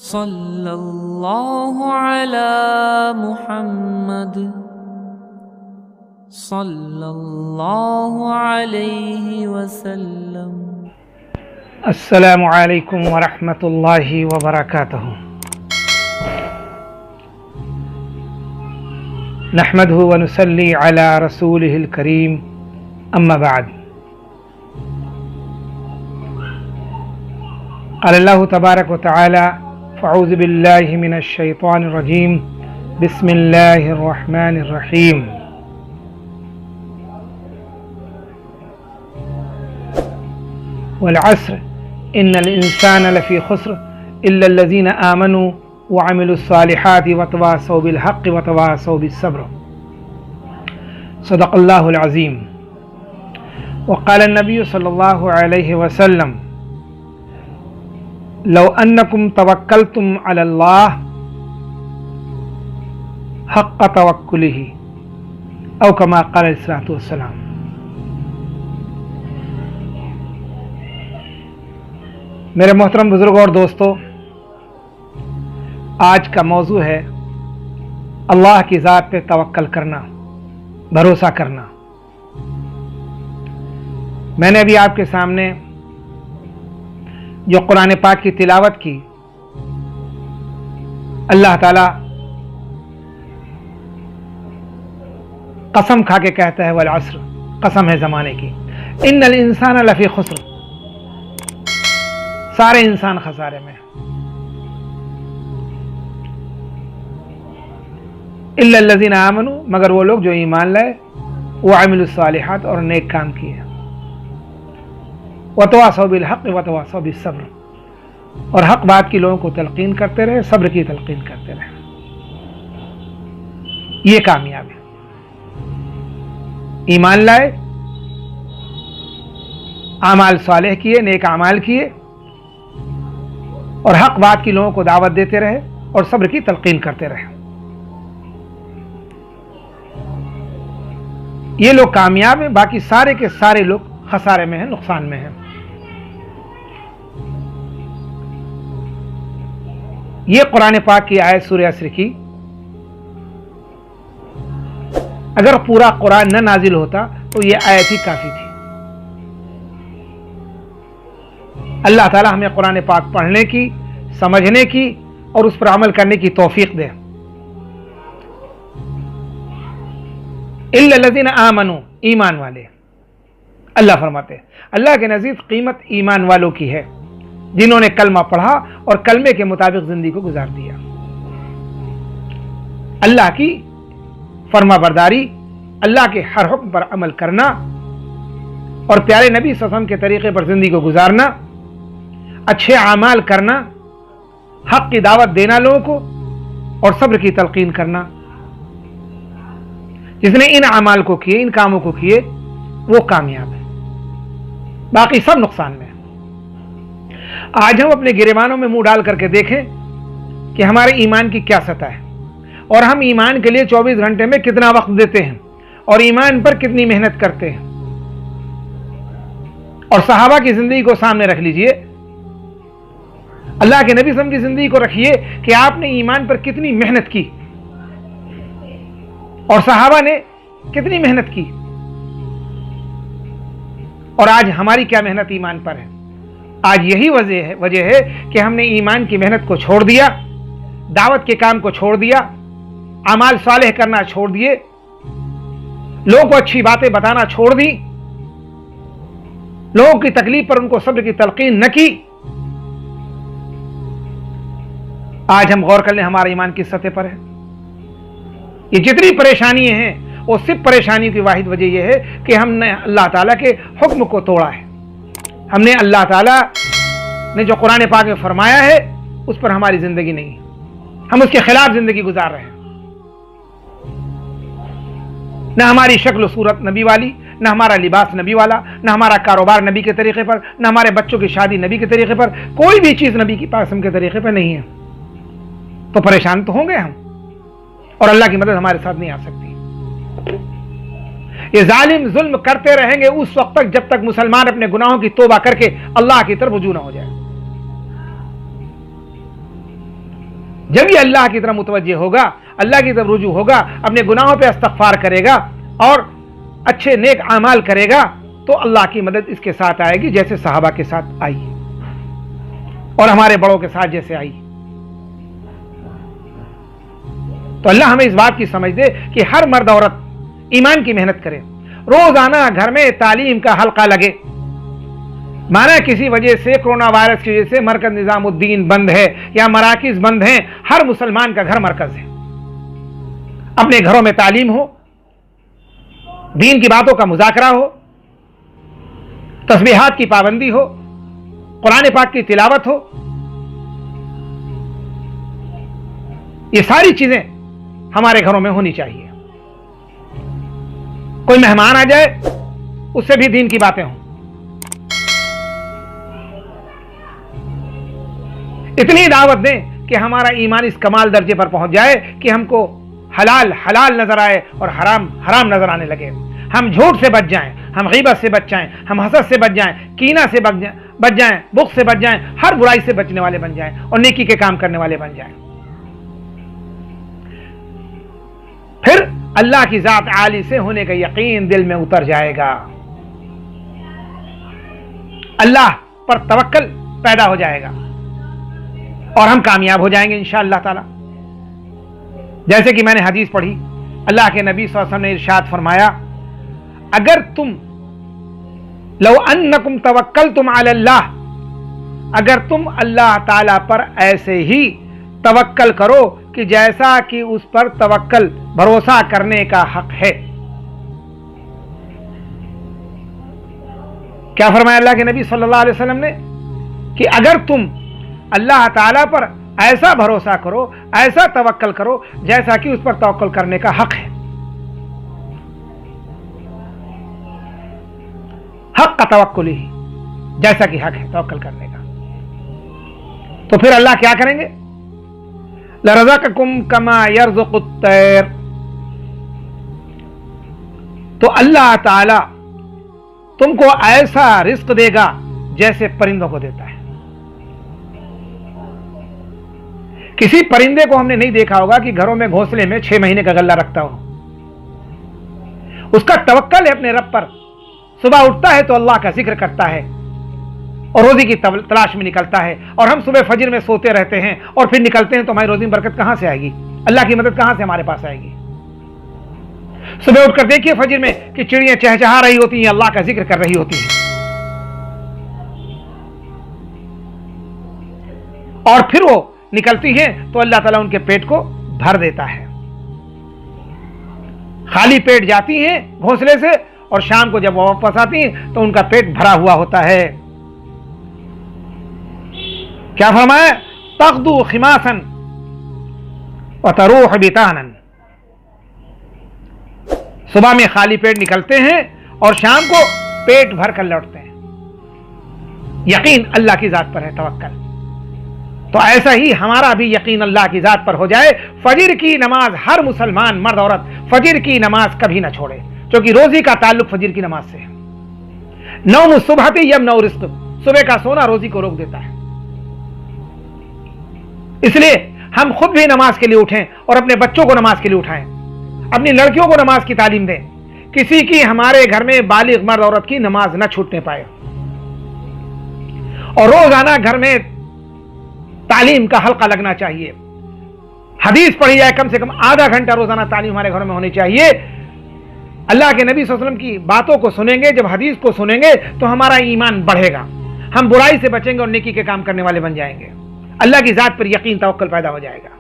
صلی اللہ علی محمد صلی اللہ علیہ وسلم۔ السلام علیکم ورحمۃ اللہ وبرکاتہ۔ نحمدہ ونصلی علی رسولہ الکریم، اما بعد۔ قال اللہ تبارک وتعالی فاعوذ باللہ من الشیطان الرجیم، بسم اللہ الرحمن الرحیم۔ والعصر ان الانسان لفی خسر الا الذین آمنوا وعملوا الصالحات وتواصوا بالحق وتواصوا بالصبر، صدق اللہ العظیم۔ وقال النبی صلی اللہ علیہ وسلم لو انکم توکلتم علی اللہ حق توکلہ، او کما قال علیہ الصلوۃ والسلام۔ میرے محترم بزرگوں اور دوستو، آج کا موضوع ہے اللہ کی ذات پہ توکل کرنا، بھروسہ کرنا۔ میں نے ابھی آپ کے سامنے جو قرآن پاک کی تلاوت کی، اللہ تعالی قسم کھا کے کہتا ہے والعصر، قسم ہے زمانے کی، ان الانسان لفی خسر، سارے انسان خسارے میں، الا الذین آمنوا، مگر وہ لوگ جو ایمان لائے، وعملوا الصالحات، اور نیک کام کیے، وتواصوا بالحق وتواصوا بالصبر، اور حق بات کی لوگوں کو تلقین کرتے رہے، صبر کی تلقین کرتے رہے، یہ کامیاب ہے۔ ایمان لائے، اعمال صالح کیے، نیک اعمال کیے، اور حق بات کی لوگوں کو دعوت دیتے رہے اور صبر کی تلقین کرتے رہے، یہ لوگ کامیاب ہیں۔ باقی سارے کے سارے لوگ خسارے میں ہیں، نقصان میں ہیں۔ یہ قرآن پاک کی آیت سورہ عصر کی، اگر پورا قرآن نہ نازل ہوتا تو یہ آیت ہی کافی تھی۔ اللہ تعالی ہمیں قرآن پاک پڑھنے کی، سمجھنے کی اور اس پر عمل کرنے کی توفیق دے۔ الا الذین آمنوا، ایمان والے، اللہ فرماتے ہیں اللہ کے نزدیک قیمت ایمان والوں کی ہے، جنہوں نے کلمہ پڑھا اور کلمے کے مطابق زندگی کو گزار دیا۔ اللہ کی فرما برداری، اللہ کے ہر حکم پر عمل کرنا اور پیارے نبی صلی اللہ علیہ وسلم کے طریقے پر زندگی کو گزارنا، اچھے اعمال کرنا، حق کی دعوت دینا لوگوں کو، اور صبر کی تلقین کرنا۔ جس نے ان اعمال کو کیے، ان کاموں کو کیے، وہ کامیاب ہے، باقی سب نقصان میں ہے۔ آج ہم اپنے گریبانوں میں منہ ڈال کر کے دیکھیں کہ ہمارے ایمان کی کیا سطح ہے، اور ہم ایمان کے لیے 24 گھنٹے میں کتنا وقت دیتے ہیں، اور ایمان پر کتنی محنت کرتے ہیں۔ اور صحابہ کی زندگی کو سامنے رکھ لیجئے، اللہ کے نبی صلی اللہ علیہ وسلم کی زندگی کو رکھیے کہ آپ نے ایمان پر کتنی محنت کی اور صحابہ نے کتنی محنت کی، اور آج ہماری کیا محنت ایمان پر ہے۔ آج یہی وجہ ہے کہ ہم نے ایمان کی محنت کو چھوڑ دیا، دعوت کے کام کو چھوڑ دیا، اعمال صالح کرنا چھوڑ دیے، لوگوں کو اچھی باتیں بتانا چھوڑ دی، لوگوں کی تکلیف پر ان کو صبر کی تلقین نہ کی۔ آج ہم غور کر لیں ہمارا ایمان کس سطح پر ہے۔ یہ جتنی پریشانی ہیں وہ صرف پریشانی کی واحد وجہ یہ ہے کہ ہم نے اللہ تعالیٰ کے حکم کو توڑا ہے، ہم نے اللہ تعالیٰ نے جو قرآن پاک میں فرمایا ہے اس پر ہماری زندگی نہیں، ہم اس کے خلاف زندگی گزار رہے ہیں۔ نہ ہماری شکل و صورت نبی والی، نہ ہمارا لباس نبی والا، نہ ہمارا کاروبار نبی کے طریقے پر، نہ ہمارے بچوں کی شادی نبی کے طریقے پر، کوئی بھی چیز نبی کی قسم کے طریقے پر نہیں ہے، تو پریشان تو ہوں گے ہم، اور اللہ کی مدد ہمارے ساتھ نہیں آ سکتی۔ یہ ظالم ظلم کرتے رہیں گے اس وقت تک جب تک مسلمان اپنے گناہوں کی توبہ کر کے اللہ کی طرف رجوع نہ ہو جائے۔ جب یہ اللہ کی طرف متوجہ ہوگا، اللہ کی طرف رجوع ہوگا، اپنے گناہوں پہ استغفار کرے گا اور اچھے نیک اعمال کرے گا، تو اللہ کی مدد اس کے ساتھ آئے گی جیسے صحابہ کے ساتھ آئی اور ہمارے بڑوں کے ساتھ جیسے آئی۔ تو اللہ ہمیں اس بات کی سمجھ دے کہ ہر مرد عورت ایمان کی محنت کرے، روزانہ گھر میں تعلیم کا حلقہ لگے۔ مانا کسی وجہ سے کرونا وائرس کی وجہ سے مرکز نظام الدین بند ہے یا مراکز بند ہیں، ہر مسلمان کا گھر مرکز ہے۔ اپنے گھروں میں تعلیم ہو، دین کی باتوں کا مذاکرہ ہو، تسبیحات کی پابندی ہو، قرآن پاک کی تلاوت ہو، یہ ساری چیزیں ہمارے گھروں میں ہونی چاہیے۔ کوئی مہمان آ جائے اس سے بھی دین کی باتیں ہوں۔ اتنی دعوت دیں کہ ہمارا ایمان اس کمال درجے پر پہنچ جائے کہ ہم کو حلال حلال نظر آئے اور حرام حرام نظر آنے لگے۔ ہم جھوٹ سے بچ جائیں، ہم غیبت سے بچ جائیں، ہم حسد سے بچ جائیں، کینہ سے بچ جائیں، بغض سے بچ جائیں، ہر برائی سے بچنے والے بن جائیں اور نیکی کے کام کرنے والے بن جائیں۔ پھر اللہ کی ذات عالی سے ہونے کا یقین دل میں اتر جائے گا، اللہ پر توکل پیدا ہو جائے گا اور ہم کامیاب ہو جائیں گے انشاءاللہ تعالی۔ جیسے کہ میں نے حدیث پڑھی، اللہ کے نبی صلی اللہ علیہ وسلم نے ارشاد فرمایا، اگر تم لو انکم توکلتم علی اللہ، اگر تم اللہ تعالی پر ایسے ہی توکل کرو کہ جیسا کہ اس پر توکل بھروسہ کرنے کا حق ہے۔ کیا فرمایا اللہ کے نبی صلی اللہ علیہ وسلم نے کہ اگر تم اللہ تعالی پر ایسا بھروسہ کرو، ایسا توکل کرو جیسا کہ اس پر توکل کرنے کا حق ہے، حق کا توکل ہی جیسا کہ حق ہے توکل کرنے کا، تو پھر اللہ کیا کریں گے؟ لَرَزَقَكُمْ كَمَا يَرْزُقُ الطَّيْرَ، تو اللہ تعالی تم کو ایسا رزق دے گا جیسے پرندوں کو دیتا ہے۔ کسی پرندے کو ہم نے نہیں دیکھا ہوگا کہ گھروں میں گھونسلے میں 6 مہینے کا غلہ رکھتا ہو۔ اس کا توکل ہے اپنے رب پر، صبح اٹھتا ہے تو اللہ کا ذکر کرتا ہے اور روزی کی تلاش میں نکلتا ہے، اور ہم صبح فجر میں سوتے رہتے ہیں اور پھر نکلتے ہیں تو ہماری روزی میں برکت کہاں سے آئے گی؟ اللہ کی مدد کہاں سے ہمارے پاس آئے گی؟ صبح اٹھ کر دیکھیے فجر میں کہ چڑیاں چہچہا رہی ہوتی ہیں، اللہ کا ذکر کر رہی ہوتی ہیں، اور پھر وہ نکلتی ہیں تو اللہ تعالیٰ ان کے پیٹ کو بھر دیتا ہے۔ خالی پیٹ جاتی ہیں گھونسلے سے اور شام کو جب وہ واپس آتی ہیں تو ان کا پیٹ بھرا ہوا ہوتا ہے۔ کیا فرمایا؟ تغدو خماسا وتروح بطانا، صبح میں خالی پیٹ نکلتے ہیں اور شام کو پیٹ بھر کر لوٹتے ہیں۔ یقین اللہ کی ذات پر ہے، توکل۔ تو ایسا ہی ہمارا بھی یقین اللہ کی ذات پر ہو جائے۔ فجر کی نماز ہر مسلمان مرد عورت فجر کی نماز کبھی نہ چھوڑے، کیونکہ روزی کا تعلق فجر کی نماز سے ہے۔ نوم الصبح یمنع رزق، صبح کا سونا روزی کو روک دیتا ہے۔ اس لیے ہم خود بھی نماز کے لیے اٹھیں اور اپنے بچوں کو نماز کے لیے اٹھائیں، اپنی لڑکیوں کو نماز کی تعلیم دیں۔ کسی کی ہمارے گھر میں بالغ مرد عورت کی نماز نہ چھوٹنے پائے، اور روزانہ گھر میں تعلیم کا حلقہ لگنا چاہیے۔ حدیث پڑھی جائے، کم سے کم آدھا گھنٹہ روزانہ تعلیم ہمارے گھروں میں ہونی چاہیے۔ اللہ کے نبی صلی اللہ علیہ وسلم کی باتوں کو سنیں گے، جب حدیث کو سنیں گے تو ہمارا ایمان بڑھے گا، ہم برائی سے بچیں گے اور نیکی کے کام کرنے والے بن جائیں گے، اللہ کی ذات پر یقین توکل پیدا ہو جائے گا۔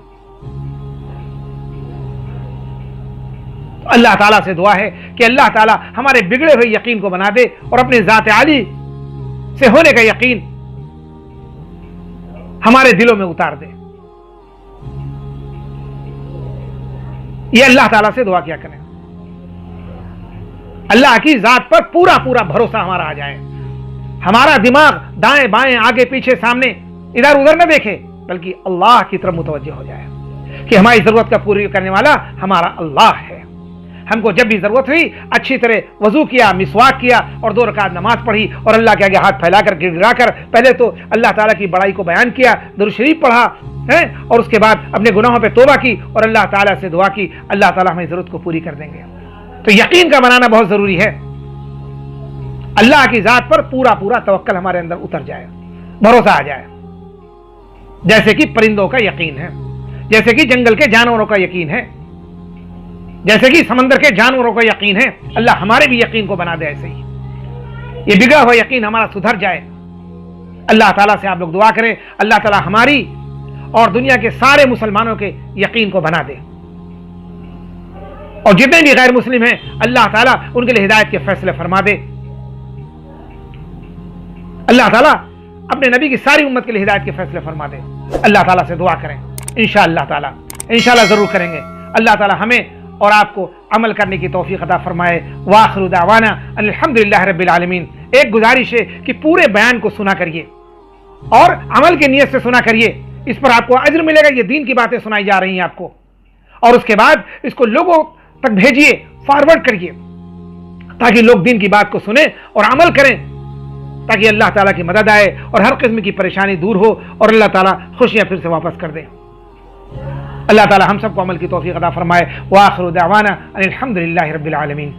اللہ تعالیٰ سے دعا ہے کہ اللہ تعالیٰ ہمارے بگڑے ہوئے یقین کو بنا دے اور اپنے ذات عالی سے ہونے کا یقین ہمارے دلوں میں اتار دے۔ یہ اللہ تعالیٰ سے دعا کیا کریں، اللہ کی ذات پر پورا پورا بھروسہ ہمارا آ جائے، ہمارا دماغ دائیں بائیں آگے پیچھے سامنے ادھر ادھر نہ دیکھے، بلکہ اللہ کی طرف متوجہ ہو جائے کہ ہماری ضرورت کا پوری کرنے والا ہمارا اللہ ہے، ہم کو جب بھی ضرورت ہوئی اچھی طرح وضو کیا، مسواک کیا اور 2 رکعت نماز پڑھی اور اللہ کے آگے ہاتھ پھیلا کر گڑ گڑا کر پہلے تو اللہ تعالیٰ کی بڑائی کو بیان کیا، درود شریف پڑھا اور اس کے بعد اپنے گناہوں پہ توبہ کی اور اللہ تعالیٰ سے دعا کی، اللہ تعالیٰ ہمیں ضرورت کو پوری کر دیں گے۔ تو یقین کا بنانا بہت ضروری ہے، اللہ کی ذات پر پورا پورا توکل ہمارے اندر اتر جائے، بھروسہ آ جائے، جیسے کہ پرندوں کا یقین ہے، جیسے کہ جنگل کے جانوروں کا یقین ہے، جیسے کہ سمندر کے جانوروں کا یقین ہے۔ اللہ ہمارے بھی یقین کو بنا دے ایسے ہی، یہ بگڑا ہوا یقین ہمارا سدھر جائے۔ اللہ تعالیٰ سے آپ لوگ دعا کریں اللہ تعالیٰ ہماری اور دنیا کے سارے مسلمانوں کے یقین کو بنا دے، اور جتنے بھی غیر مسلم ہیں اللہ تعالیٰ ان کے لیے ہدایت کے فیصلے فرما دے۔ اللہ تعالیٰ اپنے نبی کی ساری امت کے لیے ہدایت کے فیصلے فرما دے۔ اللہ تعالیٰ سے دعا کریں، انشاءاللہ تعالیٰ ضرور کریں گے۔ اللہ تعالیٰ ہمیں اور آپ کو عمل کرنے کی توفیق عطا فرمائے۔ وآخر دعوانا الحمدللہ رب العالمین۔ ایک گزارش ہے کہ پورے بیان کو سنا کریے اور عمل کی نیت سے سنا کریے، اس پر آپ کو اجر ملے گا۔ یہ دین کی باتیں سنائی جا رہی ہیں آپ کو، اور اس کے بعد اس کو لوگوں تک بھیجیے، فارورڈ کریے، تاکہ لوگ دین کی بات کو سنیں اور عمل کریں، تاکہ اللہ تعالیٰ کی مدد آئے اور ہر قسم کی پریشانی دور ہو اور اللہ تعالیٰ خوشیاں پھر سے واپس کر دے۔ اللہ تعالیٰ ہم سب کو عمل کی توفیق عطا فرمائے۔ وآخر دعوانا ان الحمدللہ رب العالمین۔